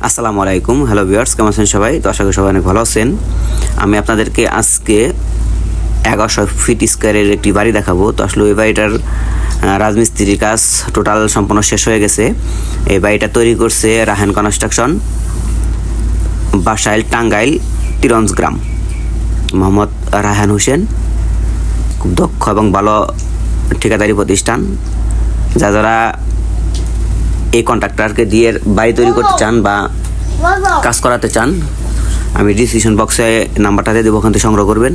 আসসালামু আলাইকুম, hello viewers, কেমন আছেন সবাই? তো আশা করি সবাই অনেক ভালো আছেন। আমি আপনাদেরকে আজকে 1100 ফিট স্কোয়ারের একটি বাড়ি দেখাবো। তো আসলে এই বাড়িটার রাজমিস্ত্রির কাজ টোটাল সম্পূর্ণ শেষ হয়ে গেছে। এই বাড়িটা তৈরি করছে রাহান কনস্ট্রাকশন, বাসাইল, টাঙ্গাইল, তিরঞ্জগ্রাম। মোহাম্মদ রাহান হোসেন খুব দক্ষ এবং ভালো ঠিকাদারি প্রতিষ্ঠান। যারা এই কন্ট্রাক্টরকে দিয়ে বাড়ি তৈরি করতে চান বা কাজ করাতে চান, আমি ডিসক্রিপশন বক্সে নাম্বারটা দিয়ে দেবো, ওখান থেকে সংগ্রহ করবেন।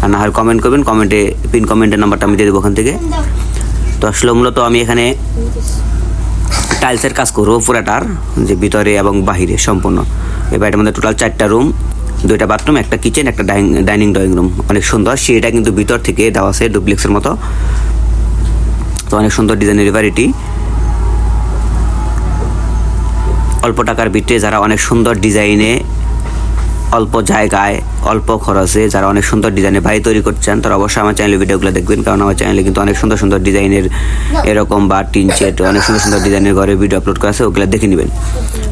আর না হয় কমেন্ট করবেন, পিন কমেন্টের নাম্বারটা আমি দিয়ে দেবো ওখান থেকে। তো আসলে মূলত আমি এখানে টাইলসের কাজ করবো পুরাটার, যে ভিতরে এবং বাহিরে সম্পূর্ণ। এই বাড়িটার মধ্যে টোটাল 4টা রুম, 2টা বাথরুম, একটা কিচেন, একটা ডাইনিং ড্রয়িং রুম। অনেক সুন্দর, সেটা কিন্তু ভিতর থেকে দেওয়া আছে ডুপ্লেক্সের মতো। তো অনেক সুন্দর ডিজাইনের বাড়িটি। অল্প টাকার ভিতরে যারা অনেক সুন্দর ডিজাইনে, অল্প জায়গায়, অল্প খরচে যারা অনেক সুন্দর ডিজাইনে বাড়ি তৈরি করছেন, তারা অবশ্যই আমার চ্যানেলের ভিডিওগুলো দেখবেন। কারণ আমার চ্যানেলে কিন্তু অনেক সুন্দর সুন্দর ডিজাইনের এরকম বা টিন সেট, অনেক সুন্দর সুন্দর ডিজাইনের ঘরের ভিডিও আপলোড করা আছে, ওগুলো দেখে নেবেন।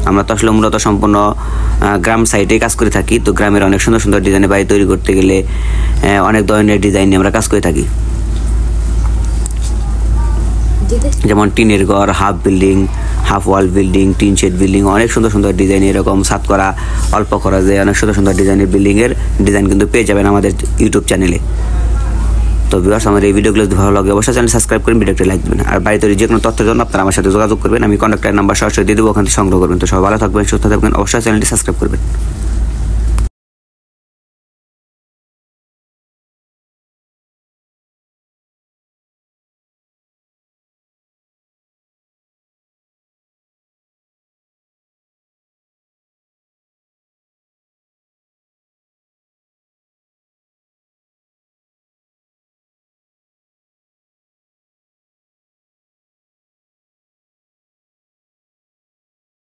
আমরা তো আসলে মূলত সম্পূর্ণ গ্রাম সাইডে কাজ করে থাকি। তো গ্রামের অনেক সুন্দর সুন্দর ডিজাইনে বাড়ি তৈরি করতে গেলে অনেক ধরনের ডিজাইন নিয়ে আমরা কাজ করে থাকি। যেমন টিনের ঘর, half building, half wall building, tin shed building, অনেক সুন্দর সুন্দর ডিজাইন, এরকম সাত করা অল্প খরচে অনেক সুন্দর সুন্দর ডিজাইনের বিল্ডিংয়ের ডিজাইন কিন্তু পেয়ে যাবেন আমাদের ইউটিউব চ্যানেলে। তো ভিউয়ার্স, আমার এই ভিডিওগুলো যদি ভালো লাগে অবশ্যই চ্যানেল সাবস্ক্রাইব করবেন, ভিডিওটি লাইক দেবেন। আর বাড়ি তৈরি যে কোনো তথ্যের জন্য আপনারা আমার সাথে যোগাযোগ করবেন। আমি কন্ট্যাক্টের নাম্বার সরাসরি দিয়ে দেবো, ওখান থেকে সংগ্রহ করবেন। তো সবাই ভালো থাকবেন, সুস্থ থাকবেন, অবশ্যই চ্যানেলটি সাবস্ক্রাইব করবেন।